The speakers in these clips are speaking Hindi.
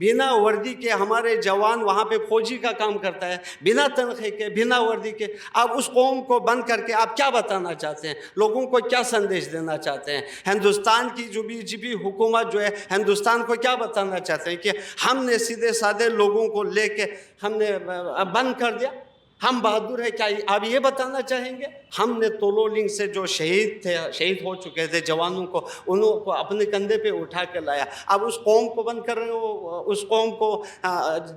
बिना वर्दी के हमारे जवान वहाँ पे फौजी का काम करता है, बिना तनख्वाह के, बिना वर्दी के। आप उस कौम को बंद करके आप क्या बताना चाहते हैं, लोगों को क्या संदेश देना चाहते हैं? हिंदुस्तान की जो बीजेपी हुकूमत जो है, हिंदुस्तान को क्या बताना चाहते हैं कि हमने सीधे साधे लोगों को लेके हमने बंद कर दिया, हम बहादुर है? क्या आप ये बताना चाहेंगे? हमने तोलोलिंग से जो शहीद थे, शहीद हो चुके थे जवानों को, उनको अपने कंधे पे उठा के लाया। अब उस कौम को बंद कर रहे हो, उस कौम को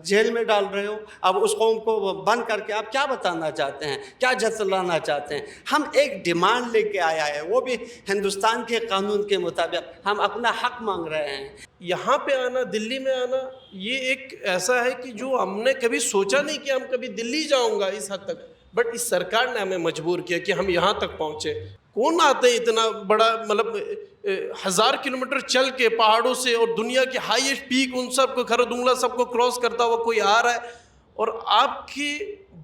जेल में डाल रहे हो। अब उस कौम को बंद करके आप क्या बताना चाहते हैं, क्या जतलाना चाहते हैं? हम एक डिमांड लेके आया है, वो भी हिंदुस्तान के कानून के मुताबिक हम अपना हक मांग रहे हैं। यहाँ पे आना, दिल्ली में आना, ये एक ऐसा है कि जो हमने कभी सोचा नहीं कि हम कभी दिल्ली जाऊंगा इस हद तक, बट इस सरकार ने हमें मजबूर किया कि हम यहाँ तक पहुँचे। कौन आते हैं इतना बड़ा, मतलब 1000 किलोमीटर चल के पहाड़ों से, और दुनिया की हाईएस्ट पीक, उन सबको खरदुंगला सबको क्रॉस करता हुआ कोई आ रहा है, और आपके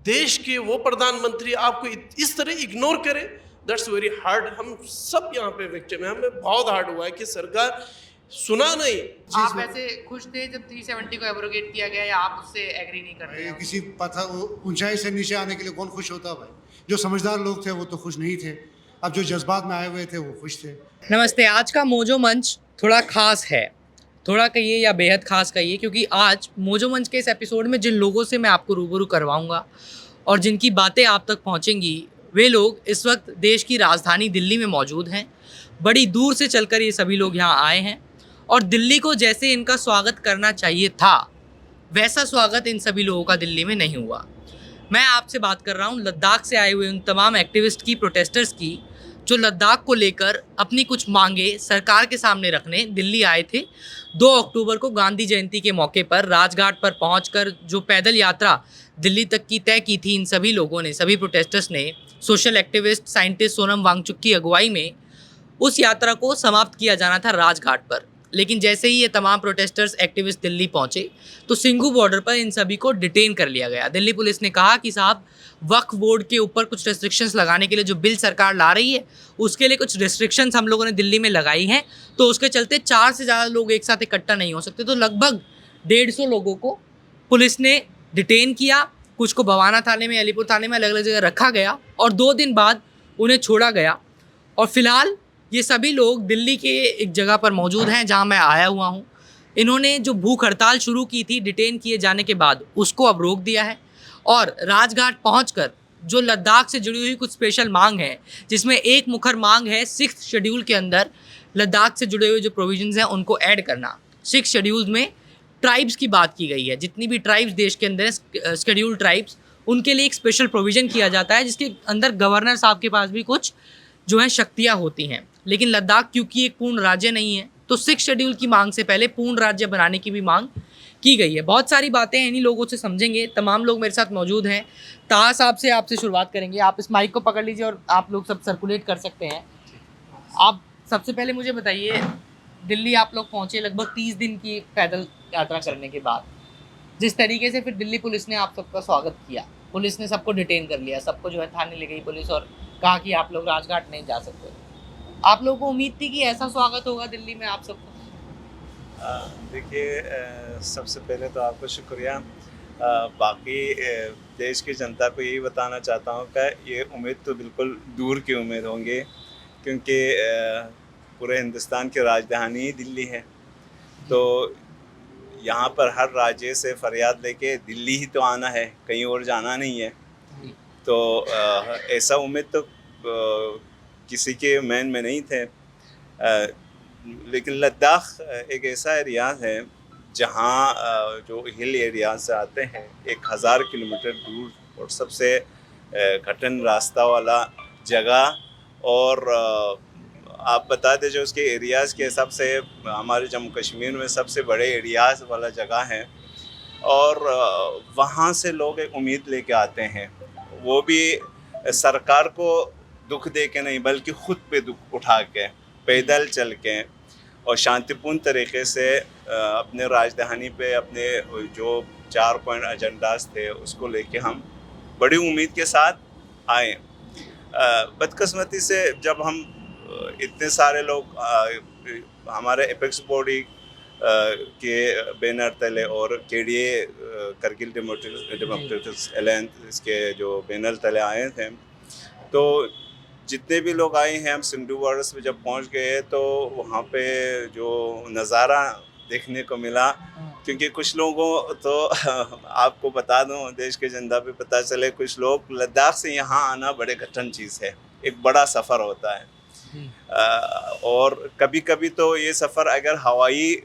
देश के वो प्रधानमंत्री आपको इस तरह इग्नोर करे। That's very hard. हम सब यहाँ पे विक्टिम है, हमें बहुत हार्ड हुआ है कि सरकार सुना नहीं। आप वैसे खुश थे जब 370 को एब्रोगेट किया गया, या आप उससे एग्री नहीं कर रहे हैं? किसी पत्थर ऊंचाई से नीचे आने के लिए कौन खुश होता भाई? जो समझदार लोग थे वो तो खुश नहीं थे, अब जो जज्बात में आए हुए थे वो खुश थे। नमस्ते। आज का मोजो मंच थोड़ा खास है, थोड़ा कहिए या बेहद खास कहिए, क्योंकि आज मोजो मंच के इस एपिसोड में जिन लोगों से मैं आपको रूबरू करवाऊंगा और जिनकी बातें आप तक पहुंचेंगी, वे लोग इस वक्त देश की राजधानी दिल्ली में मौजूद हैं। बड़ी दूर से चलकर ये सभी लोग यहाँ आए हैं, और दिल्ली को जैसे इनका स्वागत करना चाहिए था, वैसा स्वागत इन सभी लोगों का दिल्ली में नहीं हुआ। मैं आपसे बात कर रहा हूँ लद्दाख से आए हुए उन तमाम एक्टिविस्ट की, प्रोटेस्टर्स की, जो लद्दाख को लेकर अपनी कुछ मांगे सरकार के सामने रखने दिल्ली आए थे। 2 अक्टूबर को गांधी जयंती के मौके पर राजघाट पर पहुंचकर जो पैदल यात्रा दिल्ली तक की तय की थी, इन सभी लोगों ने, सभी प्रोटेस्टर्स ने, social activist scientist Sonam Wangchuk की अगुवाई में, उस यात्रा को समाप्त किया जाना था राजघाट पर। लेकिन जैसे ही ये तमाम प्रोटेस्टर्स एक्टिविस्ट दिल्ली पहुंचे तो सिंघू बॉर्डर पर इन सभी को डिटेन कर लिया गया। दिल्ली पुलिस ने कहा कि साहब, वक्फ बोर्ड के ऊपर कुछ रेस्ट्रिक्शंस लगाने के लिए जो बिल सरकार ला रही है, उसके लिए कुछ रेस्ट्रिक्शंस हम लोगों ने दिल्ली में लगाई हैं, तो उसके चलते 4 से ज़्यादा लोग एक साथ इकट्ठा नहीं हो सकते। तो लगभग 150 लोगों को पुलिस ने डिटेन किया। कुछ को भवाना थाने में, अलीपुर थाने में, अलग अलग जगह रखा गया, और 2 दिन बाद उन्हें छोड़ा गया। और फिलहाल ये सभी लोग दिल्ली के एक जगह पर मौजूद हैं जहां मैं आया हुआ हूं। इन्होंने जो भूख हड़ताल शुरू की थी डिटेन किए जाने के बाद, उसको अब रोक दिया है, और राजघाट पहुंचकर जो लद्दाख से जुड़ी हुई कुछ स्पेशल मांग है, जिसमें एक मुखर मांग है 6th शेड्यूल के अंदर लद्दाख से जुड़े हुए जो प्रोविजंस हैं उनको ऐड करना। 6 शेड्यूल में ट्राइब्स की बात की गई है। जितनी भी ट्राइब्स देश के अंदर है, शेड्यूल ट्राइब्स, उनके लिए एक स्पेशल प्रोविज़न किया जाता है, जिसके अंदर गवर्नर साहब के पास भी कुछ जो है शक्तियाँ होती हैं। लेकिन लद्दाख क्योंकि एक पूर्ण राज्य नहीं है, तो 6 शेड्यूल की मांग से पहले पूर्ण राज्य बनाने की भी मांग की गई है। बहुत सारी बातें इन्हीं लोगों से समझेंगे। तमाम लोग मेरे साथ मौजूद हैं। ताहा साहब से आपसे शुरुआत करेंगे। आप इस माइक को पकड़ लीजिए और आप लोग सब सर्कुलेट कर सकते हैं। आप सबसे पहले मुझे बताइए, दिल्ली आप लोग पहुँचे लगभग 30 दिन की पैदल यात्रा करने के बाद, जिस तरीके से फिर दिल्ली पुलिस ने आप सबका स्वागत किया, पुलिस ने सबको डिटेन कर लिया, सबको जो है थाने ले गई पुलिस और कहा कि आप लोग राजघाट नहीं जा सकते। आप लोगों को उम्मीद थी कि ऐसा स्वागत होगा दिल्ली में आप सबको? देखिए, सबसे पहले तो आपको शुक्रिया। बाकी देश की जनता को यही बताना चाहता हूँ कि ये उम्मीद तो बिल्कुल दूर की उम्मीद होंगे, क्योंकि पूरे हिंदुस्तान की राजधानी ही दिल्ली है। तो यहाँ पर हर राज्य से फरियाद लेके दिल्ली ही तो आना है, कहीं और जाना नहीं है। तो ऐसा उम्मीद तो किसी के मन में नहीं थे। लेकिन लद्दाख एक ऐसा एरिया है जहाँ जो हिल एरिया से आते हैं, 1000 किलोमीटर दूर और सबसे कठिन रास्ता वाला जगह, और आप बता दें जो उसके एरियाज़ के हिसाब से हमारे जम्मू कश्मीर में सबसे बड़े एरियाज़ वाला जगह है, और वहाँ से लोग एक उम्मीद लेके आते हैं, वो भी सरकार को दुख दे के नहीं बल्कि ख़ुद पे दुख उठा के, पैदल चल के और शांतिपूर्ण तरीके से अपने राजधानी पे अपने जो 4 पॉइंट एजेंडास थे उसको लेके हम बड़ी उम्मीद के साथ आए। बदकिस्मती से जब हम इतने सारे लोग, हमारे एपेक्स बॉडी के बैनर तले और KDA करगिल डेमोक्रेटिक अलायंस के जो बैनर तले आए थे। तो जितने भी लोग आए हैं, हम सिंधु बॉर्डर्स पे जब पहुंच गए तो वहाँ पे जो नज़ारा देखने को मिला, क्योंकि कुछ लोगों तो आपको बता दूं, देश के जनता पे पता चले, कुछ लोग लद्दाख से यहाँ आना बड़े कठिन चीज़ है, एक बड़ा सफ़र होता है। और कभी कभी तो ये सफ़र अगर हवाई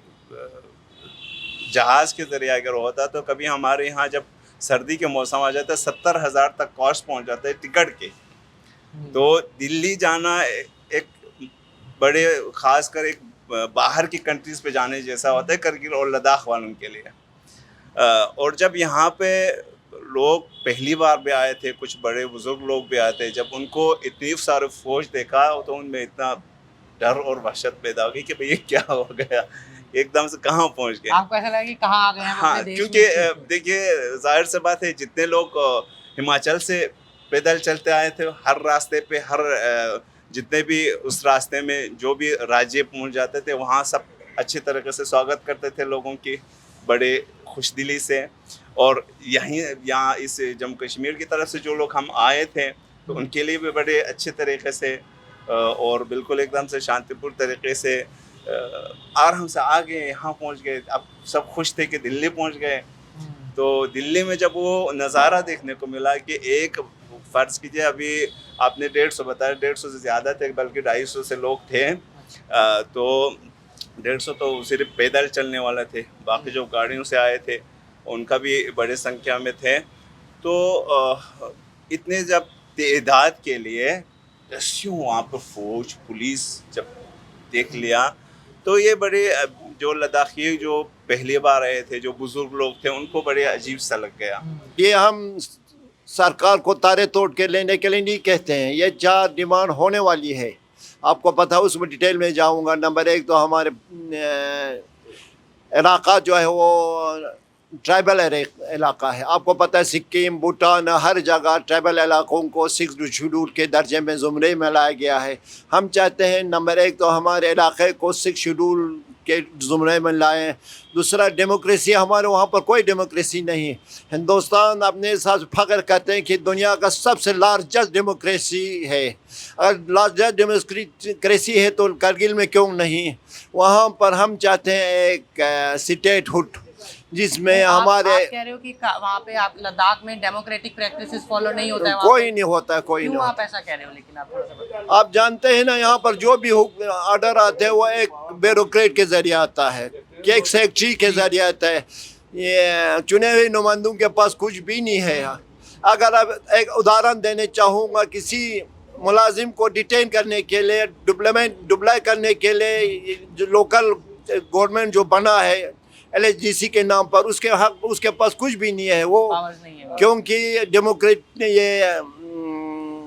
जहाज़ के ज़रिए अगर होता तो कभी हमारे यहाँ जब सर्दी के मौसम आ जाता है 70,000 तक कॉस्ट पहुँच जाता है टिकट के। तो दिल्ली जाना एक बड़े खासकर एक बाहर की कंट्रीज़ पे जाने जैसा होता है करगिल और लद्दाख वालों के लिए। और जब यहाँ पे लोग पहली बार भी आए थे, कुछ बड़े बुजुर्ग लोग भी आए थे, जब उनको इतनी सारी फौज देखा तो उनमें इतना डर और वहशत पैदा हो गई कि भाई ये क्या हो गया, एकदम से कहाँ पहुँच गए। आपको ऐसा लगा कि कहाँ आ गए हम हाँ, अपने देश क्योंकि में? देखिए जाहिर सी बात है, जितने लोग हिमाचल से पैदल चलते आए थे, हर रास्ते पे जितने भी उस रास्ते में जो भी राज्य पहुंच जाते थे, वहाँ सब अच्छी तरीके से स्वागत करते थे लोगों की, बड़े खुशदिली से। और यहाँ इस जम्मू कश्मीर की तरफ से जो लोग हम आए थे तो उनके लिए भी बड़े अच्छे तरीके से और बिल्कुल एकदम से शांतिपूर्ण तरीके से आराम से आ गए, यहाँ पहुँच गए। अब सब खुश थे कि दिल्ली पहुँच गए। तो दिल्ली में जब वो नज़ारा देखने को मिला कि एक फ़र्ज़ कीजिए, अभी आपने 150 बताया, 150 से ज़्यादा थे, बल्कि 250 से लोग थे। तो 150 तो सिर्फ पैदल चलने वाले थे, बाकी जो गाड़ियों से आए थे उनका भी बड़ी संख्या में थे। तो इतने जब तादाद के लिए दस्यों वहाँ पर फौज पुलिस जब देख लिया तो ये बड़े जो लद्दाखी जो पहली बार आए थे, जो बुजुर्ग लोग थे, उनको बड़े अजीब सा लग गया। ये हम सरकार को तारे तोड़ के लेने के लिए नहीं कहते हैं, ये 4 डिमांड होने वाली है। आपको पता है, उसमें डिटेल में जाऊंगा। नंबर 1 तो हमारे इलाका जो है वो ट्राइबल इलाका है। आपको पता है सिक्किम, भूटान, हर जगह ट्राइबल इलाकों को 6 शेड्यूल के दर्जे में ज़ुमरे में लाया गया है। हम चाहते हैं नंबर 1 तो हमारे इलाके को 6 शेड्यूल के ज़ुमरे में लाएं। दूसरा, डेमोक्रेसी, हमारे वहाँ पर कोई डेमोक्रेसी नहीं। हिंदुस्तान अपने साथ फ़ख्र करते हैं कि दुनिया का सबसे लार्जेस्ट डेमोक्रेसी है। अगर लार्जेस्ट डेमोक्रेसी है तो करगिल में क्यों नहीं? वहाँ पर हम चाहते हैं एक स्टेटहुड जिसमें हमारे आप कह रहे हो कि वहाँ पे आप लद्दाख में डेमोक्रेटिक प्रैक्टिसेस फॉलो नहीं होता है? कोई नहीं होता है, कोई नहीं क्यों होता। आप ऐसा कह रहे हो? लेकिन आप थोड़ा सा बताइए। आप जानते हैं ना, यहाँ पर जो भी ऑर्डर आते हैं वो एक ब्यूरोक्रेट के ज़रिए आता है, कि एक सेक्रेटरी के ज़रिए आता है। ये चुने हुए नुमाइंदों के पास कुछ भी नहीं है। अगर अब एक उदाहरण देने चाहूँगा, किसी मुलाजिम को डिटेन करने के लिए, डिप्लॉय करने के लिए जो लोकल गवर्नमेंट जो बना है LHGC के नाम पर, उसके पास कुछ भी नहीं है। वो पावर्स नहीं है क्योंकि डेमोक्रेट ये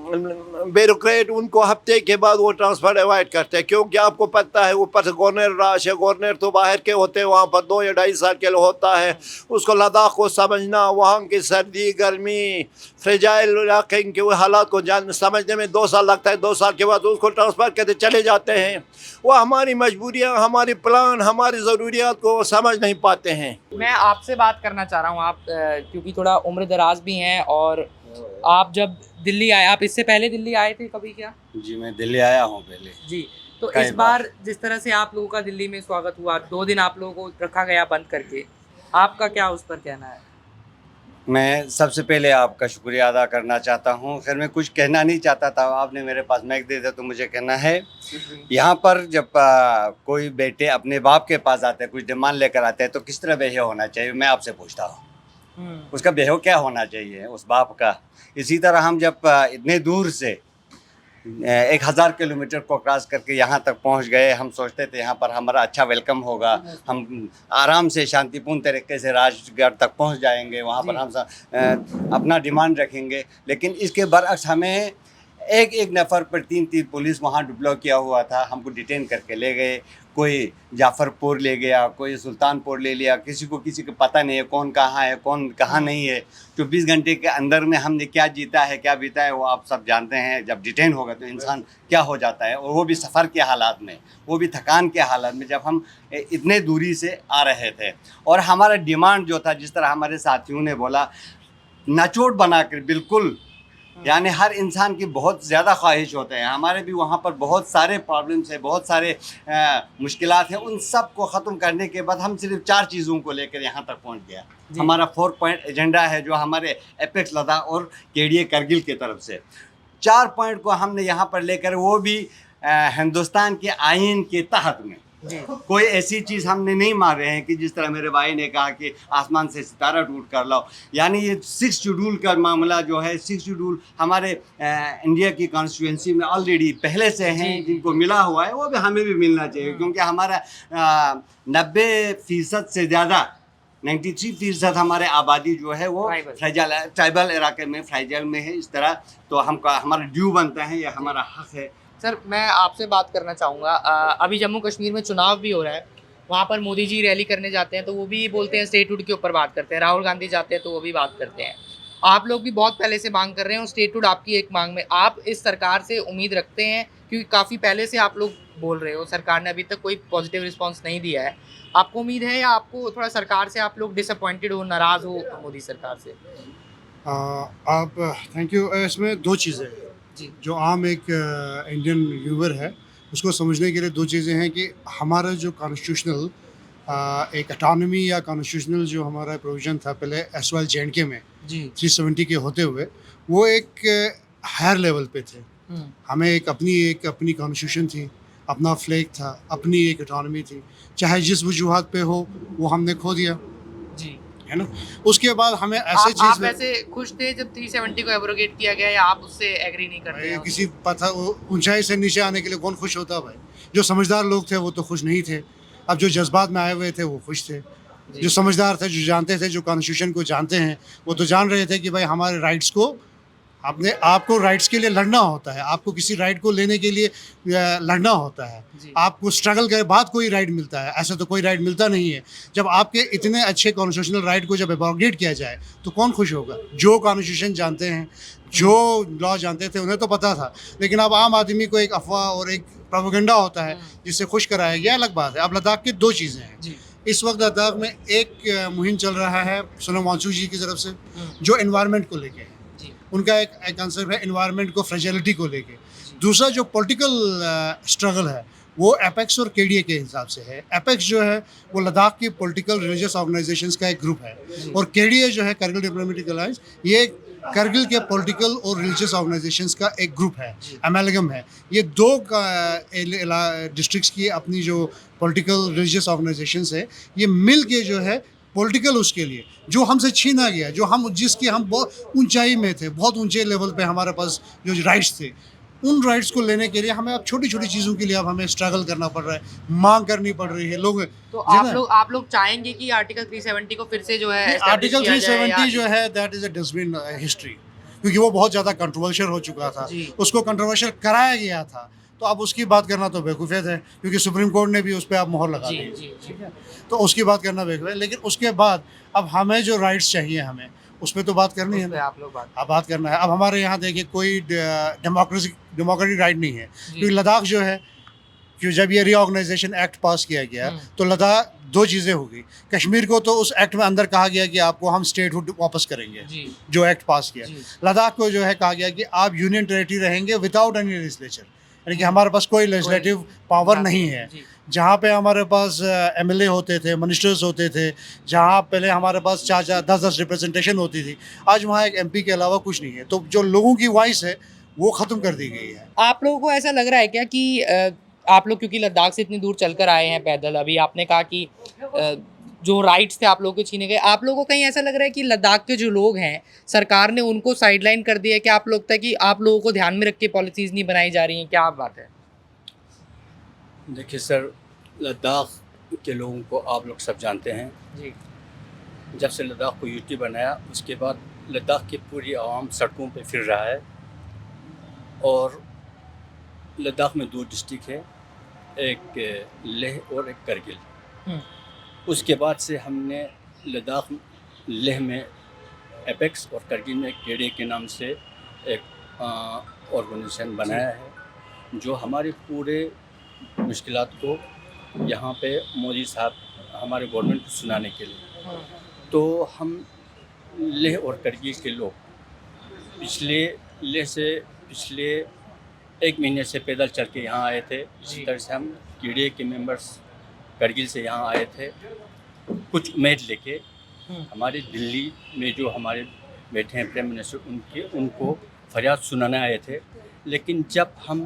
ब्यूरोक्रेट उनको हफ्ते के बाद वो ट्रांसफ़र अवॉइड करते हैं, क्योंकि आपको पता है ऊपर से गवर्नर राश है, गवर्नर तो बाहर के होते हैं, वहाँ पर 2 या 2.5 साल के लिए होता है। उसको लद्दाख को समझना, वहाँ की सर्दी गर्मी फ्रेजाइल इलाके के हालात को समझने में 2 साल लगता है। 2 साल के बाद उसको ट्रांसफ़र करके चले जाते हैं। वो हमारी मजबूरियाँ, हमारी प्लान, हमारी ज़रूरियात को समझ नहीं पाते हैं। मैं आपसे बात करना चाह रहा हूँ, आप क्योंकि थोड़ा उम्र दराज भी हैं, और आप जब दिल्ली आए, आप इससे पहले दिल्ली आए थे कभी क्या? जी, मैं दिल्ली आया हूँ पहले जी। तो कई इस बार जिस तरह से आप लोगों का दिल्ली में स्वागत हुआ, 2 दिन आप लोगों को रखा गया बंद करके, आपका क्या उस पर कहना है? मैं सबसे पहले आपका शुक्रिया अदा करना चाहता हूँ। खैर मैं कुछ कहना नहीं चाहता था, आपने मेरे पास माइक दे दिया तो मुझे कहना है। यहाँ पर जब कोई बेटे अपने बाप के पास आते हैं, कुछ डिमांड लेकर आते हैं, तो किस तरह बिहेव होना चाहिए, मैं आपसे पूछता हूँ। उसका बिहेव क्या होना चाहिए उस बाप का? इसी तरह हम जब इतने दूर से 1000 किलोमीटर को क्रॉस करके यहाँ तक पहुँच गए, हम सोचते थे यहाँ पर हमारा अच्छा वेलकम होगा, हम आराम से शांतिपूर्ण तरीके से राजगढ़ तक पहुँच जाएंगे, वहाँ पर हम अपना डिमांड रखेंगे। लेकिन इसके बरअक्स हमें एक नफ़र पर 3 पुलिस वहाँ डिप्लॉय किया हुआ था, हमको डिटेन करके ले गए। कोई जाफ़रपुर ले गया, कोई सुल्तानपुर ले लिया, किसी को पता नहीं है कौन कहाँ है, कौन कहाँ नहीं है। 24 घंटे के अंदर में हमने क्या जीता है, क्या बीता है, वो आप सब जानते हैं। जब डिटेन होगा तो इंसान क्या हो जाता है, और वो भी सफ़र के हालात में, वो भी थकान के हालात में, जब हम इतने दूरी से आ रहे थे। और हमारा डिमांड जो था, जिस तरह हमारे साथियों ने बोला, नाचोट बनाकर बिल्कुल, यानी हर इंसान की बहुत ज़्यादा ख्वाहिश होते हैं। हमारे भी वहाँ पर बहुत सारे प्रॉब्लम्स हैं, बहुत सारे मुश्किलात हैं। उन सब को ख़त्म करने के बाद हम सिर्फ 4 चीज़ों को लेकर यहाँ तक पहुँच गया। हमारा 4 पॉइंट एजेंडा है, जो हमारे एपेक्स लद्दाख और केडीए करगिल की तरफ से 4 पॉइंट को हमने यहाँ पर लेकर, वो भी हिंदुस्तान के आइन के तहत में। कोई ऐसी चीज़ हमने नहीं मार रहे हैं कि जिस तरह मेरे भाई ने कहा कि आसमान से सितारा टूट कर लाओ। यानी ये 6 शेड्यूल का मामला जो है, 6 शेड्यूल हमारे इंडिया की कॉन्स्टिट्यूंसी में ऑलरेडी पहले से हैं, जिनको मिला हुआ है, वो भी हमें भी मिलना चाहिए। क्योंकि हमारा 90% से ज़्यादा 93% हमारे आबादी जो है वो ट्राइबल इलाके में, फ्राइजल में है। इस तरह तो हमारा ड्यू बनता है, ये हमारा हक है। सर, मैं आपसे बात करना चाहूँगा, अभी जम्मू कश्मीर में चुनाव भी हो रहा है, वहाँ पर मोदी जी रैली करने जाते हैं तो वो भी बोलते हैं स्टेटहुड के ऊपर बात करते हैं, राहुल गांधी जाते हैं तो वो भी बात करते हैं। आप लोग भी बहुत पहले से मांग कर रहे हैं और स्टेटहुड आपकी एक मांग में। आप इस सरकार से उम्मीद रखते हैं, क्योंकि काफ़ी पहले से आप लोग बोल रहे हो, सरकार ने अभी तक कोई पॉजिटिव रिस्पॉन्स नहीं दिया है। आपको उम्मीद है, या आपको थोड़ा सरकार से आप लोग डिसअपॉइंटेड हो, नाराज़ हो मोदी सरकार से? आप थैंक यू। इसमें 2 चीज़ें हैं जो आम एक इंडियन व्यूवर है उसको समझने के लिए। 2 चीज़ें हैं कि हमारा जो कॉन्स्टिट्यूशनल एक ऑटोनॉमी या कॉन्स्टिट्यूशनल जो हमारा प्रोविज़न था पहले एसवाइल जेएंडके में 370 के होते हुए, वो एक हायर लेवल पे थे। हमें एक अपनी कॉन्स्टिट्यूशन थी, अपना फ्लैग था, अपनी एक ऑटोनॉमी थी, चाहे जिस वजूहात पे हो वो हमने खो दिया, है ना। उसके बाद हमें ऐसे चीज़, आप वैसे खुश थे जब 370 को एब्रोगेट किया गया, या आप उससे एग्री नहीं करते हैं? किसी ऊंचाई से नीचे आने के लिए कौन खुश होता भाई? जो समझदार लोग थे वो तो खुश नहीं थे। अब जो जज्बात में आए हुए थे वो खुश थे। जो समझदार थे, जो जानते थे, जो कॉन्स्टिट्यूशन को जानते हैं, वो तो जान रहे थे कि भाई हमारे राइट्स को, अपने आपको राइट्स के लिए लड़ना होता है, आपको किसी राइट को लेने के लिए लड़ना होता है, आपको स्ट्रगल के बाद कोई राइट मिलता है। ऐसा तो कोई राइट मिलता नहीं है। जब आपके इतने अच्छे कॉन्स्टिट्यूशनल राइट को जब एब्रोगेट किया जाए तो कौन खुश होगा? जो कॉन्स्टिट्यूशन जानते हैं, जो लॉ जानते थे, उन्हें तो पता था। लेकिन अब आम आदमी को एक अफवाह और एक प्रोपेगेंडा होता है जिससे खुश कराया गया, अलग बात है। अब लद्दाख की 2 चीज़ें हैं। इस वक्त लद्दाख में एक मुहिम चल रहा है सोनम वांगचुक जी की तरफ से, जो एनवायरनमेंट को लेके है। उनका एक कंसेप्ट है एनवायरनमेंट को, फ्रेजिलिटी को लेके। दूसरा जो पॉलिटिकल स्ट्रगल है वो एपेक्स और केडीए के हिसाब से है। एपेक्स जो है वो लद्दाख की पॉलिटिकल रिलीजियस ऑर्गेनाइजेशंस का एक ग्रुप है, और केडीए जो है करगिल डिप्लोमेटिक अलायंस, ये करगिल के पॉलिटिकल और रिलीजियस ऑर्गेनाइजेशंस का एक ग्रुप है, एमेलगम है। ये 2 डिस्ट्रिक्ट्स की अपनी जो पॉलिटिकल रिलीजियस ऑर्गेनाइजेशंस है, ये मिल के जो है पॉलिटिकल उसके लिए जो हमसे छीना गया, जो हम जिसकी हम बहुत ऊंचाई में थे, बहुत ऊंचे लेवल पे हमारे पास जो राइट्स थे, उन राइट्स को लेने के लिए हमें अब छोटी छोटी चीज़ों के लिए अब हमें स्ट्रगल करना पड़ रहा है, मांग करनी पड़ रही है। लोग तो आप लोग चाहेंगे कि आर्टिकल 370 को फिर से जो है आर्टिकल 370 जो है that is a dustbin history, क्योंकि वो बहुत ज़्यादा कंट्रोवर्शियल हो चुका था, उसको कंट्रोवर्शियल कराया गया था। तो अब उसकी बात करना तो बेवकूफ़ियत है, क्योंकि सुप्रीम कोर्ट ने भी उस पर अब मोहर लगा दी, ठीक है। तो उसकी बात करना बेवकूफ़ियत है। लेकिन उसके बाद अब हमें जो राइट्स चाहिए, हमें उस पर तो बात करनी है, आप लोग बात करना है। अब हमारे यहाँ देखिए कोई डेमोक्रेटिक राइट नहीं है, क्योंकि लद्दाख जो है, कि जब ये रीऑर्गेनाइजेशन एक्ट पास किया गया तो लद्दाख 2 चीज़ें हो गई। कश्मीर को तो उस एक्ट में अंदर कहा गया कि आपको हम स्टेटहुड वापस करेंगे, जो एक्ट पास किया। लद्दाख को जो है कहा गया कि आप यूनियन टेरिटरी रहेंगे विदाउट एनी लेजिस्लेचर, यानी कि हमारे पास कोई लेजिस्लेटिव पावर नहीं है। जहाँ पे हमारे पास एमएलए होते थे, मिनिस्टर्स होते थे, जहाँ पहले हमारे पास 4-4, 10-10 रिप्रेजेंटेशन होती थी, आज वहाँ एक एमपी के अलावा कुछ नहीं है। तो जो लोगों की वॉइस है वो ख़त्म कर दी गई है। आप लोगों को ऐसा लग रहा है क्या कि आप लोग क्योंकि लद्दाख से इतनी दूर चलकर आए हैं पैदल, अभी आपने कहा कि जो राइट्स थे आप लोगों के छीने गए, आप लोगों को कहीं ऐसा लग रहा है कि लद्दाख के जो लोग हैं, सरकार ने उनको साइडलाइन कर दिया है? क्या आप लोग तक कि आप लोगों को ध्यान में रख के पॉलिसीज़ नहीं बनाई जा रही हैं? क्या बात है? देखिए सर, लद्दाख के लोगों को आप लोग सब जानते हैं जी। जब से लद्दाख को यूटी बनाया उसके बाद लद्दाख की पूरी आवाम सड़कों पे फिर रहा है। और लद्दाख में 2 डिस्ट्रिक्ट है, एक लेह और एक करगिल। हम्म। उसके बाद से हमने लद्दाख लेह में एपेक्स और करगिल में केडे के नाम से एक ऑर्गेनाइजेशन बनाया है, जो हमारे पूरे मुश्किलात को यहाँ पे मोदी साहब हमारे गवर्नमेंट को सुनाने के लिए। तो हम लेह और करगिल के लोग पिछले 1 महीने से पैदल चल के यहाँ आए थे। इसी तरह से हम कीड़े के मेंबर्स करगिल से यहाँ आए थे कुछ उम्मीद लेके। हमारे दिल्ली में जो हमारे बैठे हैं प्राइम मिनिस्टर, उनको फरियाद सुनाने आए थे। लेकिन जब हम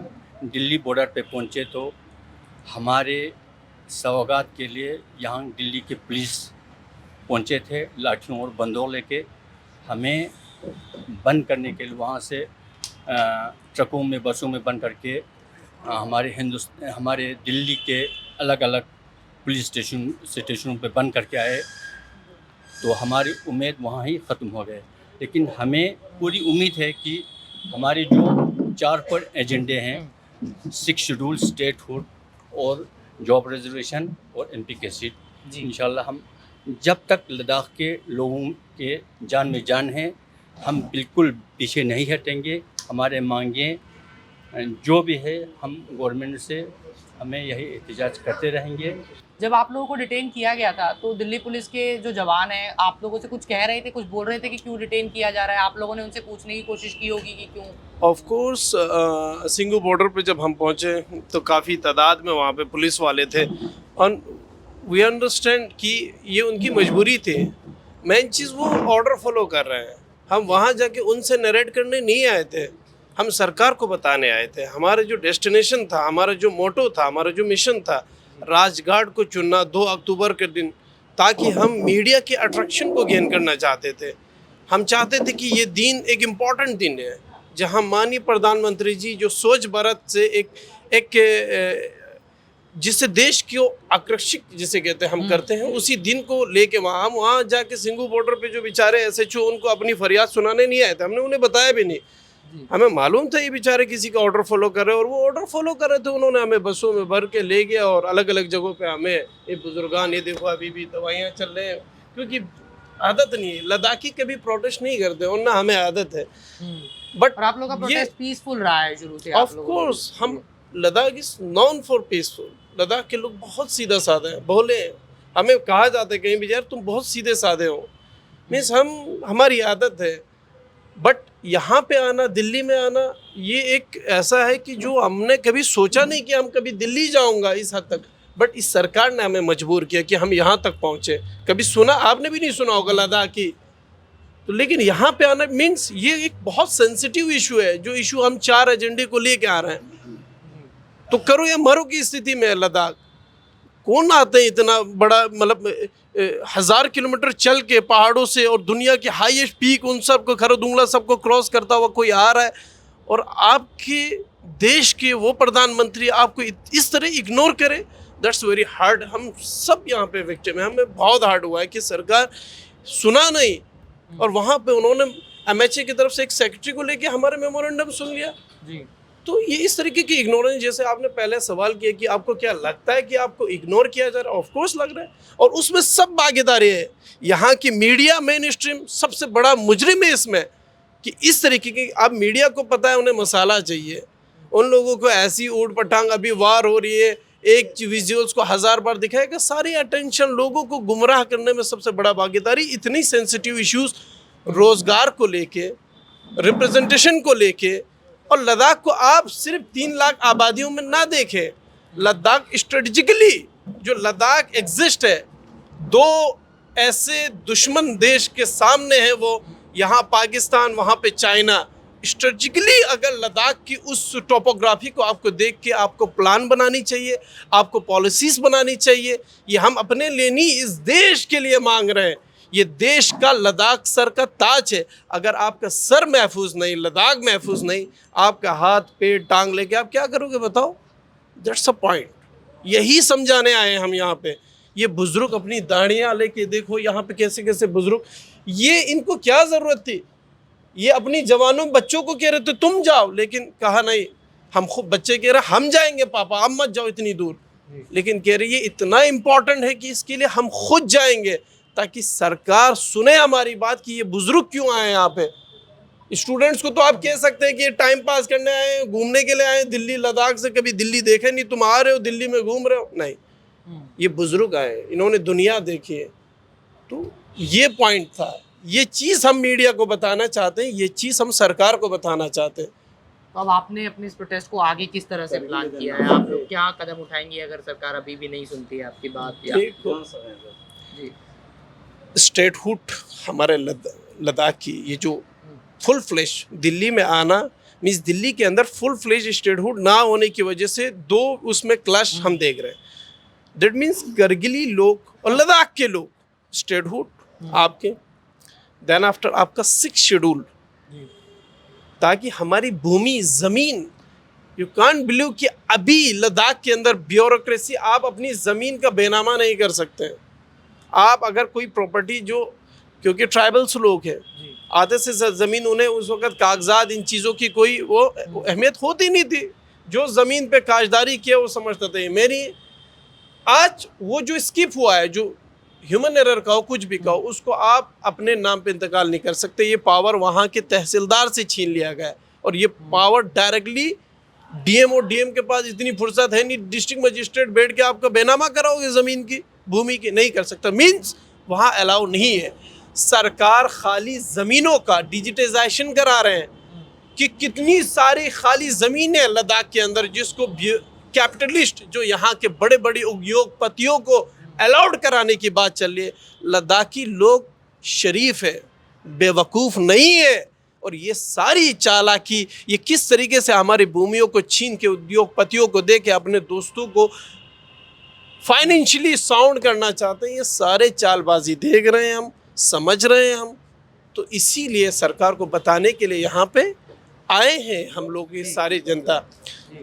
दिल्ली बॉर्डर पे पहुँचे तो हमारे सौगात के लिए यहाँ दिल्ली के पुलिस पहुँचे थे लाठियों और बंदूक लेके। हमें बंद करने के लिए वहाँ से ट्रकों में बसों में बंद करके हमारे दिल्ली के अलग अलग पुलिस स्टेशनों पे बंद करके आए। तो हमारी उम्मीद वहाँ ही ख़त्म हो गए। लेकिन हमें पूरी उम्मीद है कि हमारे जो 4 एजेंडे हैं, 6 शेड्यूल स्टेटहुड और जॉब रिजर्वेशन और एमपी के सीट, इंशाल्लाह हम जब तक लद्दाख के लोगों के जान में जान है, हम बिल्कुल पीछे नहीं हटेंगे। हमारे मांगें जो भी है हम गवर्नमेंट से हमें यही एहतजाज करते रहेंगे। जब आप लोगों को डिटेन किया गया था तो दिल्ली पुलिस के जो जवान हैं आप लोगों से कुछ कह रहे थे, कुछ बोल रहे थे कि क्यों डिटेन किया जा रहा है? आप लोगों ने उनसे पूछने की कोशिश की होगी कि क्यों? ऑफ कोर्स सिंगू बॉर्डर पे जब हम पहुंचे तो काफ़ी तादाद में वहाँ पे पुलिस वाले थे और वी अंडरस्टैंड कि ये उनकी मजबूरी थी। मेन चीज़ वो ऑर्डर फॉलो कर रहे हैं। हम वहाँ जाके उनसे नरेट करने नहीं आए थे, हम सरकार को बताने आए थे। हमारा जो डेस्टिनेशन था, हमारा जो मोटो था, हमारा जो मिशन था, राजघाट को चुनना 2 अक्टूबर के दिन, ताकि हम मीडिया के अट्रैक्शन को गेन करना चाहते थे। हम चाहते थे कि ये दिन एक इम्पॉर्टेंट दिन है जहां माननीय प्रधानमंत्री जी जो स्वच्छ भारत से एक जिससे देश को आकर्षित जिसे कहते हैं हम करते हैं, उसी दिन को लेके हम वहाँ जाके सिंगू बॉर्डर पे जो बेचारे SHO उनको अपनी फरियाद सुनाने नहीं आए थे। हमने उन्हें बताया भी नहीं। हमें मालूम था ये बेचारे किसी का ऑर्डर फॉलो कर रहे हैं और वो ऑर्डर फॉलो कर रहे थे। उन्होंने हमें बसों में भर के ले गया और अलग अलग जगहों पे हमें ये बुजुर्गान, ये देखो अभी भी दवाइयाँ चल रहे हैं, क्योंकि आदत नहीं है। लद्दाखी कभी प्रोटेस्ट नहीं करते और ना हमें आदत है। बट और आप लोगों का प्रोटेस्ट पीसफुल रहा है शुरू से? ऑफ कोर्स हम Ladakh is known for peaceful. Ladakh के लोग बहुत सीधा साधे हैं, भोले हैं। हमें कहा जाता है कहीं भी यार तुम बहुत सीधे साधे हो, मीन्स हमारी आदत है। बट यहाँ पे आना, दिल्ली में आना, ये एक ऐसा है कि जो हमने कभी सोचा नहीं कि हम कभी दिल्ली जाऊँगा इस हद तक। बट इस सरकार ने हमें मजबूर किया कि हम यहाँ तक पहुँचे। कभी सुना, आपने भी नहीं सुना होगा लद्दाख की, तो लेकिन यहाँ पे आना मीन्स ये एक बहुत सेंसिटिव इशू है, जो इशू हम 4 एजेंडे को लेके आ रहे हैं। तो करो या मरो की स्थिति में है लद्दाख। कौन आते हैं इतना बड़ा, मतलब 1000 किलोमीटर चल के पहाड़ों से और दुनिया के हाईएस्ट पीक उन सब को खरदुंगला सबको क्रॉस करता हुआ कोई आ रहा है, और आपके देश के वो प्रधानमंत्री आपको इस तरह इग्नोर करे। That's very hard. हम सब यहाँ पे विक्टिम है। हमें बहुत हार्ड हुआ है कि सरकार सुना नहीं, और वहाँ पे उन्होंने MHA की तरफ से एक सेक्रेटरी को लेके हमारे मेमोरेंडम सुन लिया जी। तो ये इस तरीके की इग्नोरेंस, जैसे आपने पहले सवाल किया कि आपको क्या लगता है कि आपको इग्नोर किया जा रहा है, ऑफ कोर्स लग रहा है। और उसमें सब भागीदारी है। यहाँ की मीडिया मेन स्ट्रीम सबसे बड़ा मुजरिम है इसमें, कि इस तरीके की, अब मीडिया को पता है उन्हें मसाला चाहिए। उन लोगों को ऐसी ऊट पटांग, अभी वार हो रही है, एक विजुअल्स को 1000 बार दिखाएगा, सारी अटेंशन लोगों को गुमराह करने में सबसे बड़ा भागीदारी। इतनी सेंसिटिव इश्यूज रोजगार को लेके, रिप्रेजेंटेशन को लेके, और लद्दाख को आप सिर्फ 3 लाख आबादियों में ना देखें। लद्दाख स्ट्रेटजिकली जो लद्दाख एग्जिस्ट है, 2 ऐसे दुश्मन देश के सामने है, वो यहाँ पाकिस्तान, वहाँ पे चाइना। स्ट्रेटजिकली अगर लद्दाख की उस टोपोग्राफी को आपको देख के आपको प्लान बनानी चाहिए, आपको पॉलिसीज़ बनानी चाहिए। ये हम अपने लिए नहीं, इस देश के लिए मांग रहे हैं। ये देश का लद्दाख सर का ताज है। अगर आपका सर महफूज नहीं, लद्दाख महफूज नहीं, आपका हाथ पेट टांग लेके आप क्या करोगे बताओ? That's a point. यही समझाने आए हैं हम यहाँ पे। ये बुजुर्ग अपनी दाढ़ियाँ लेके देखो यहाँ पे कैसे कैसे बुजुर्ग, ये इनको क्या ज़रूरत थी? ये अपनी जवानों बच्चों को कह रहे थे तुम जाओ, लेकिन कहा नहीं, हम खुद बच्चे कह रहे हम जाएंगे पापा, आप मत जाओ इतनी दूर। लेकिन कह रही है इतना इम्पोर्टेंट है कि इसके लिए हम खुद जाएंगे ताकि सरकार सुने हमारी बात कि ये बुजुर्ग क्यों आए यहाँ पे। स्टूडेंट्स को तो आप कह सकते हैं कि ये टाइम पास करने आए हैं, घूमने के लिए आए हैं, दिल्ली लद्दाख से कभी दिल्ली देखे नहीं, तुम आ रहे हो दिल्ली में घूम रहे हो, नहीं, ये बुजुर्ग आए, इन्होंने दुनिया देखी है। तो ये पॉइंट था, ये चीज़ हम मीडिया को बताना चाहते हैं, ये चीज़ हम सरकार को बताना चाहते हैं। तो अब आपने अपने इस प्रोटेस्ट को आगे किस तरह से प्लान किया है? आप लोग क्या कदम उठाएंगे अगर सरकार अभी भी नहीं सुनती है आपकी बात? या देखो, स्टेटहुड हमारे लद्दाख की ये जो फुल फ्लैश दिल्ली में आना मीन्स दिल्ली के अंदर फुल फ्लैश स्टेटहुड ना होने की वजह से दो उसमें क्लैश हम देख रहे हैं। दैट मीन्स करगिली लोग और लद्दाख के लोग स्टेटहुड आपके, देन आफ्टर आपका 6 शेड्यूल, ताकि हमारी भूमि ज़मीन, यू कांट बिलीव कि अभी लद्दाख के अंदर ब्यूरोक्रेसी, आप अपनी ज़मीन का बेनामा नहीं कर सकते हैं। आप अगर कोई प्रॉपर्टी जो, क्योंकि ट्राइबल्स लोग हैं, आधे से ज़मीन उन्हें उस वक्त कागजात इन चीज़ों की कोई वो अहमियत होती नहीं थी। जो ज़मीन पे काश्तकारी किया वो समझते थे मेरी। आज वो जो स्किप हुआ है, जो ह्यूमन एरर का हो, कुछ भी का हो, उसको आप अपने नाम पे इंतकाल नहीं कर सकते। ये पावर वहाँ के तहसीलदार से छीन लिया गया है और ये पावर डायरेक्टली डीएम और डीएम के पास इतनी फुर्सत है नहीं, डिस्ट्रिक्ट मजिस्ट्रेट बैठ के आपका बेनामा कराओगे ज़मीन की, भूमि की, नहीं कर सकता। मीन्स वहाँ अलाउ नहीं है। सरकार खाली ज़मीनों का डिजिटाइजेशन करा रहे हैं कि कितनी सारी खाली ज़मीनें लद्दाख के अंदर, जिसको कैपिटलिस्ट जो यहाँ के बड़े बड़े उद्योगपतियों को अलाउड कराने की बात चल रही है। लद्दाखी लोग शरीफ है, बेवकूफ़ नहीं है। और ये सारी चालाकी, ये किस तरीके से हमारी भूमियों को छीन के उद्योगपतियों को दे के अपने दोस्तों को फाइनेंशियली साउंड करना चाहते हैं, ये सारे चालबाजी देख रहे हैं हम, समझ रहे हैं हम। तो इसीलिए सरकार को बताने के लिए यहाँ पे आए हैं हम लोग, ये सारी जनता।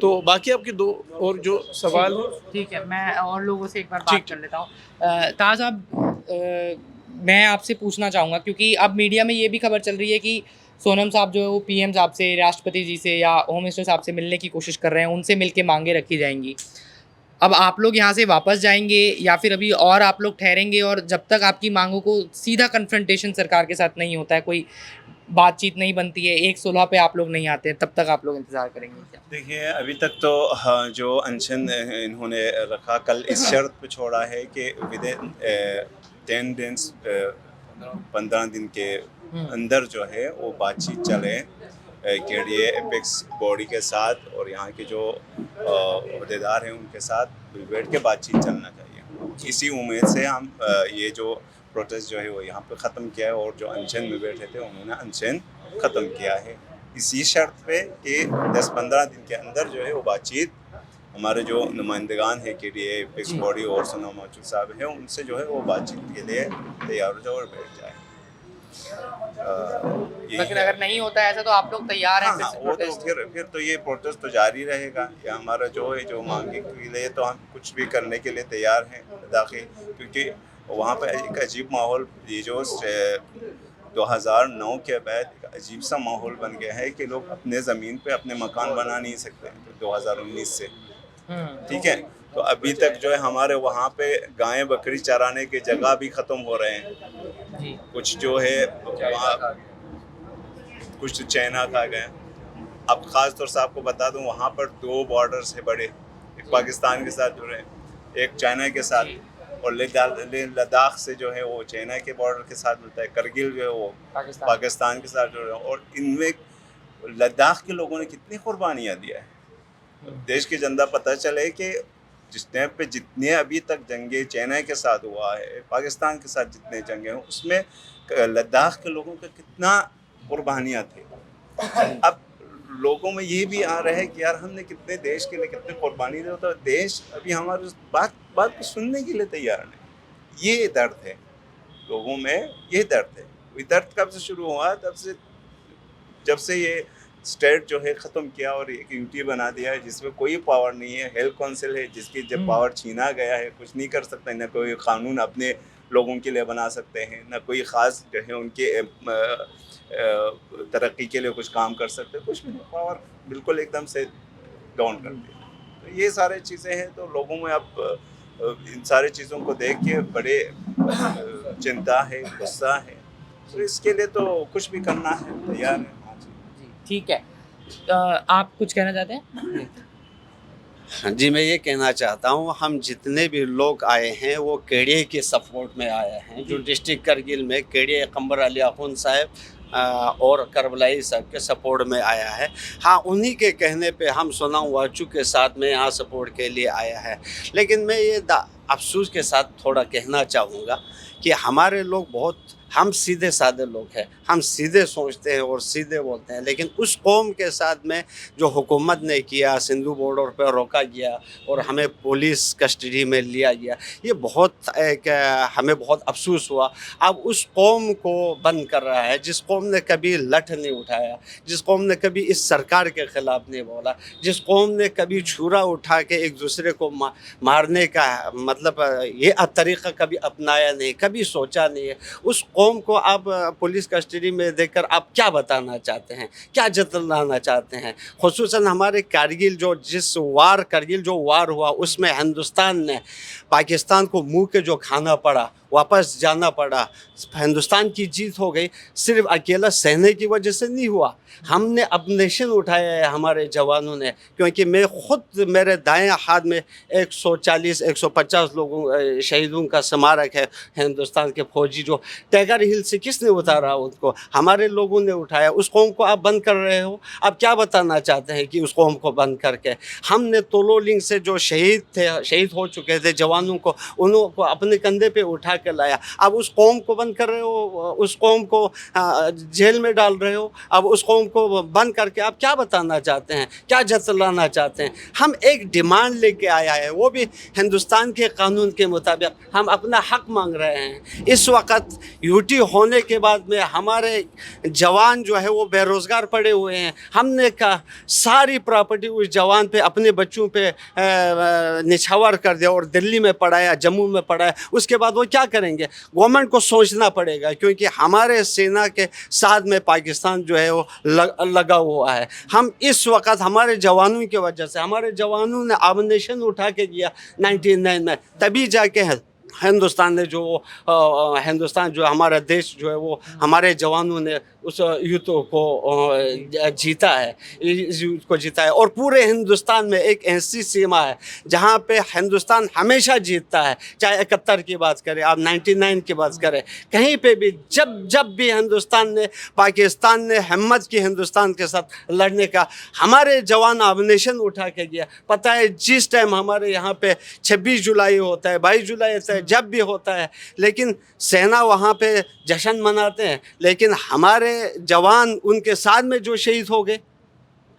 तो बाकी आपके दो और जो सवाल है, ठीक है, मैं और लोगों से एक बार बात कर लेता हूँ। ताज साहब, मैं आपसे पूछना चाहूँगा, क्योंकि अब मीडिया में ये भी खबर चल रही है कि सोनम साहब जो है वो पीएम साहब से, राष्ट्रपति जी से या होम मिनिस्टर साहब से मिलने की कोशिश कर रहे हैं, उनसे मिलके मांगे रखी जाएंगी। अब आप लोग यहाँ से वापस जाएंगे या फिर अभी और आप लोग ठहरेंगे, और जब तक आपकी मांगों को सीधा कन्फ्रंटेशन सरकार के साथ नहीं होता है, कोई बातचीत नहीं बनती है, एक सुलह पे आप लोग नहीं आते हैं, तब तक आप लोग इंतज़ार करेंगे क्या? देखिए, अभी तक तो जो अनशन इन्होंने रखा, कल इस शर्त पे छोड़ा है कि विदिन 10 डेज 15 दिन के अंदर जो है वो बातचीत चले केडीए एपेक्स बॉडी के साथ और यहाँ के जो अहदेदार हैं उनके साथ बैठ के बातचीत चलना चाहिए। इसी उम्मीद से हम ये जो प्रोटेस्ट जो है वो यहाँ पे ख़त्म किया है, और जो अनशन में बैठे थे उन्होंने अनशन ख़त्म किया है इसी शर्त पे कि 10-15 दिन के अंदर जो है वो बातचीत हमारे जो नुमाइंदगान है केडीए एपेक्स बॉडी और सोनम वांगचुक साहब हैं उनसे जो है वो बातचीत के लिए तैयार हो जाए और बैठ जाए। लेकिन अगर नहीं होता है ऐसा तो आप लोग तैयार हैं? हाँ, वो तो फिर तो ये प्रोटेस्ट तो जारी रहेगा। या हमारा जो है जो मांगे के लिए तो हम कुछ भी करने के लिए तैयार हैं दाखिल, क्योंकि वहाँ पर एक अजीब माहौल, ये जो 2009 के बाद एक अजीब सा माहौल बन गया है कि लोग अपने ज़मीन पे अपने मकान बना नहीं सकते 2019 से, ठीक है। तो अभी तक जो है हमारे वहाँ पे गायें बकरी चराने की जगह भी ख़त्म हो रहे हैं। कुछ जो है वहाँ कुछ चाइना खा गए। अब ख़ास तौर से आपको बता दूँ, वहाँ पर 2 बॉर्डर्स है बड़े, एक पाकिस्तान के साथ जुड़े, एक चाइना के साथ, और लद्दाख से जो है वो चाइना के बॉर्डर के साथ मिलता है, करगिल जो है वो पाकिस्तान के साथ जुड़े हैं। और इनमें लद्दाख के लोगों ने कितनी कुर्बानियाँ दिया है। देश की जनता पता चले कि जितने अभी तक जंगे चाइना के साथ हुआ है, पाकिस्तान के साथ जितने जंगे हैं, उसमें लद्दाख के लोगों का कितना कुर्बानियाँ थी। अब लोगों में ये भी आ रहा है कि यार हमने कितने देश के लिए कितने कुर्बानी दी, तो देश अभी हमारी बात को सुनने के लिए तैयार नहीं। ये दर्द है लोगों में, ये दर्द है। ये दर्द कब से शुरू हुआ? जब से ये स्टेट जो है ख़त्म किया और एक यूटी बना दिया है जिसमें कोई पावर नहीं है। हेल्थ काउंसिल है जिसकी जब पावर छीना गया है, कुछ नहीं कर सकता, न कोई क़ानून अपने लोगों के लिए बना सकते हैं, न कोई ख़ास जो है उनके तरक्की के लिए कुछ काम कर सकते, कुछ भी नहीं। पावर बिल्कुल एकदम से डाउन कर दी। तो ये सारे चीज़ें हैं, तो लोगों में अब इन सारी चीज़ों को देख के बड़े चिंता है, गुस्सा है, तो इसके लिए तो कुछ भी करना है, तैयार है। हाँ जी। जी ठीक है। आप कुछ कहना चाहते हैं? हाँ जी, मैं ये कहना चाहता हूँ, हम जितने भी लोग आए हैं वो केड़िए के सपोर्ट में आए हैं। जो डिस्ट्रिक्ट करगिल में केड़िए कमर अली अखुन साहब और करबलाई साहब के सपोर्ट में आया है। हाँ, उन्हीं के कहने पे हम सोनाम वाचू के साथ में यहाँ सपोर्ट के लिए आया है। लेकिन मैं ये अफसोस के साथ थोड़ा कहना चाहूँगा कि हमारे लोग बहुत, हम सीधे साधे लोग हैं, हम सीधे सोचते हैं और सीधे बोलते हैं, लेकिन उस कौम के साथ में जो हुकूमत ने किया, सिंधु बॉर्डर पर रोका गया और हमें पुलिस कस्टडी में लिया गया, ये बहुत हमें बहुत अफसोस हुआ। अब उस कौम को बंद कर रहा है, जिस कौम ने कभी लठ नहीं उठाया, जिस कौम ने कभी इस सरकार के ख़िलाफ़ नहीं बोला, जिस कौम ने कभी छुरा उठा के एक दूसरे को मारने का मतलब ये तरीक़ा कभी अपनाया नहीं, कभी सोचा नहीं है, उस कौम को आप पुलिस कस्टडी में देकर आप क्या बताना चाहते हैं, क्या जतलाना चाहते हैं? खुसूसन हमारे कारगिल करगिल जो वार हुआ, उसमें हिंदुस्तान ने पाकिस्तान को मुंह के जो खाना पड़ा, वापस जाना पड़ा, हिंदुस्तान की जीत हो गई, सिर्फ अकेला सहने की वजह से नहीं हुआ। हमने अपनेशन उठाया है हमारे जवानों ने, क्योंकि मैं खुद, मेरे दाएं हाथ में 140-150 लोगों शहीदों का स्मारक है। हिंदुस्तान के फौजी जो टाइगर हिल से किसने उतारा, उनको हमारे लोगों ने उठाया। उस कौम को आप बंद कर रहे हो, आप क्या बताना चाहते हैं कि उस कौम को बंद करके? हमने तोलोलिंग से जो शहीद हो चुके थे जवानों को, उनको अपने कंधे पे उठा के लाया। अब उस कौम को बंद कर रहे हो, उस कौम को जेल में डाल रहे हो। अब उस कौम को बंद करके आप क्या बताना चाहते हैं, क्या जतलाना चाहते हैं? हम एक डिमांड लेके आया है, वो भी हिंदुस्तान के कानून के मुताबिक हम अपना हक मांग रहे हैं। इस वक्त यूटी होने के बाद में हमारे जवान जो है वो बेरोज़गार पड़े हुए हैं। हमने कहा सारी प्रॉपर्टी उस जवान पे, अपने बच्चों पे निछावर कर दिया और दिल्ली में पढ़ाया, जम्मू में पढ़ाया। उसके बाद वो क्या करेंगे? गवर्नमेंट को सोचना पड़ेगा, क्योंकि हमारे सेना के साथ में पाकिस्तान जो है वो लगा हुआ है। हम इस वक्त हमारे जवानों की वजह से, हमारे जवानों ने आबनेशन उठा के दिया 99 में, तभी जाके हिंदुस्तान ने हिंदुस्तान जो हमारा देश जो है वो हमारे जवानों ने उस युद्ध को जीता है, इस युद्ध को जीता है। और पूरे हिंदुस्तान में एक ऐसी सीमा है जहाँ पे हिंदुस्तान हमेशा जीतता है, चाहे 71 की बात करें, आप 99 की बात करें, कहीं पे भी जब भी पाकिस्तान ने हिम्मत की हिंदुस्तान के साथ लड़ने का, हमारे जवान आबनेशन उठा के गया। पता है जिस टाइम हमारे यहाँ पे 26 जुलाई होता है, 22 जुलाई होता है, जब भी होता है, लेकिन सेना वहाँ पे जश्न मनाते हैं, लेकिन हमारे जवान उनके साथ में जो शहीद हो गए,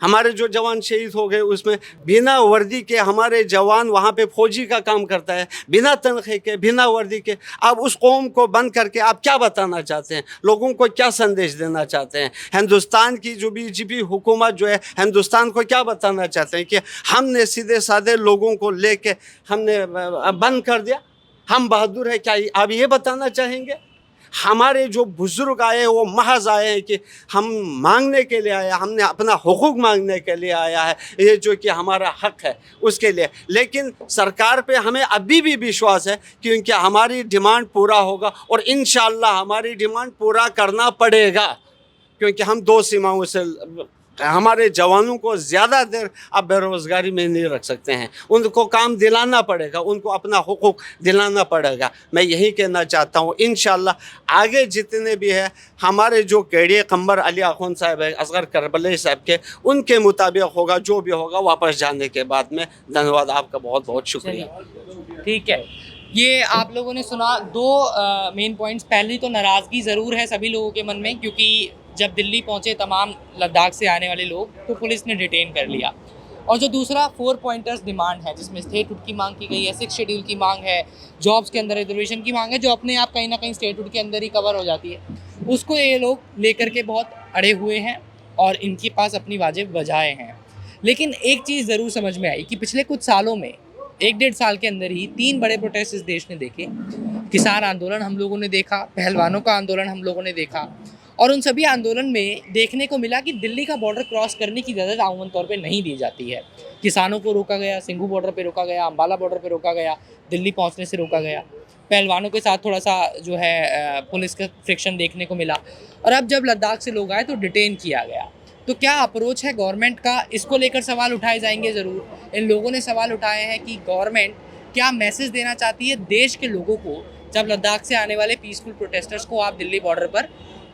हमारे जो जवान शहीद हो गए, उसमें बिना वर्दी के हमारे जवान वहाँ पे फौजी का काम करता है, बिना तनख्वाह के, बिना वर्दी के। अब उस कौम को बंद करके आप क्या बताना चाहते हैं? लोगों को क्या संदेश देना चाहते हैं? हिंदुस्तान की जो बीजेपी हुकूमत जो है, हिंदुस्तान को क्या बताना चाहते हैं कि हमने सीधे साधे लोगों को लेके हमने बंद कर दिया, हम बहादुर है? क्या आप ये बताना चाहेंगे? हमारे जो बुज़ुर्ग आए वो महज आए हैं कि हम मांगने के लिए आया, हमने अपना हुकूक मांगने के लिए आया है, ये जो कि हमारा हक है उसके लिए। लेकिन सरकार पे हमें अभी भी विश्वास है क्योंकि हमारी डिमांड पूरा होगा और इंशाअल्लाह हमारी डिमांड पूरा करना पड़ेगा, क्योंकि हम दो सीमाओं से हमारे जवानों को ज़्यादा देर आप बेरोज़गारी में नहीं रख सकते हैं। उनको काम दिलाना पड़ेगा, उनको अपना हुकूक दिलाना पड़ेगा। मैं यही कहना चाहता हूँ, इंशाअल्लाह आगे जितने भी है हमारे जो केड़िए कमर अली अखुन साहब है, असगर करबलाई साहब के, उनके मुताबिक होगा, जो भी होगा वापस जाने के बाद में। धन्यवाद, आपका बहुत बहुत शुक्रिया। ठीक है, ये आप लोगों ने सुना दो मेन पॉइंट्स। पहली तो नाराज़गी ज़रूर है सभी लोगों के मन में, क्योंकि जब दिल्ली पहुंचे तमाम लद्दाख से आने वाले लोग तो पुलिस ने डिटेन कर लिया। और जो दूसरा 4 पॉइंटर्स डिमांड है, जिसमें स्टेटहुड की मांग की गई है, 6 शेड्यूल की मांग है, जॉब्स के अंदर रिजर्वेशन की मांग है, जो अपने आप कहीं ना कहीं स्टेटहुड के अंदर ही कवर हो जाती है, उसको ये लोग लेकर के बहुत अड़े हुए हैं और इनके पास अपनी वाजिब वजहें हैं। लेकिन एक चीज़ ज़रूर समझ में आई कि पिछले कुछ सालों में, 1-1.5 साल के अंदर ही 3 बड़े प्रोटेस्ट इस देश ने देखे। किसान आंदोलन हम लोगों ने देखा, पहलवानों का आंदोलन हम लोगों ने देखा, और उन सभी आंदोलन में देखने को मिला कि दिल्ली का बॉर्डर क्रॉस करने की इजाज़त आमूमन तौर पे नहीं दी जाती है। किसानों को रोका गया, सिंघू बॉर्डर पे रोका गया, अम्बाला बॉर्डर पे रोका गया, दिल्ली पहुंचने से रोका गया। पहलवानों के साथ थोड़ा सा जो है पुलिस का फ्रिक्शन देखने को मिला, और अब जब लद्दाख से लोग आए तो डिटेन किया गया। तो क्या अप्रोच है गवर्नमेंट का, इसको लेकर सवाल उठाए जाएंगे ज़रूर। इन लोगों ने सवाल उठाए हैं कि गवर्नमेंट क्या मैसेज देना चाहती है देश के लोगों को, जब लद्दाख से आने वाले पीसफुल प्रोटेस्टर्स को आप दिल्ली बॉर्डर पर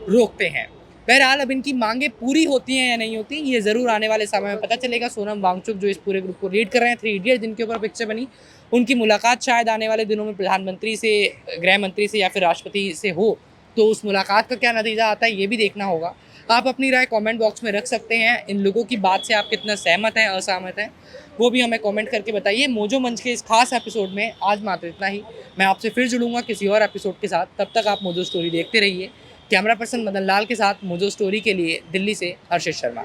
रोकते हैं। बहरहाल अब इनकी मांगें पूरी होती हैं या नहीं होती, ये ज़रूर आने वाले समय में पता चलेगा। सोनम वांगचुक जो इस पूरे ग्रुप को लीड कर रहे हैं, 3 इडियट्स जिनके ऊपर पिक्चर बनी, उनकी मुलाकात शायद आने वाले दिनों में प्रधानमंत्री से, गृह मंत्री से या फिर राष्ट्रपति से हो, तो उस मुलाकात का क्या नतीजा आता है ये भी देखना होगा। आप अपनी राय कमेंट बॉक्स में रख सकते हैं। इन लोगों की बात से आप कितना सहमत हैं, असहमत हैं, वो भी हमें कमेंट करके बताइए। मोजो मंच के इस खास एपिसोड में आज मात्र इतना ही। मैं आपसे फिर जुड़ूंगा किसी और एपिसोड के साथ। तब तक आप मोजो स्टोरी देखते रहिए। कैमरा पर्सन मदन लाल के साथ मोजो स्टोरी के लिए दिल्ली से हर्षित शर्मा।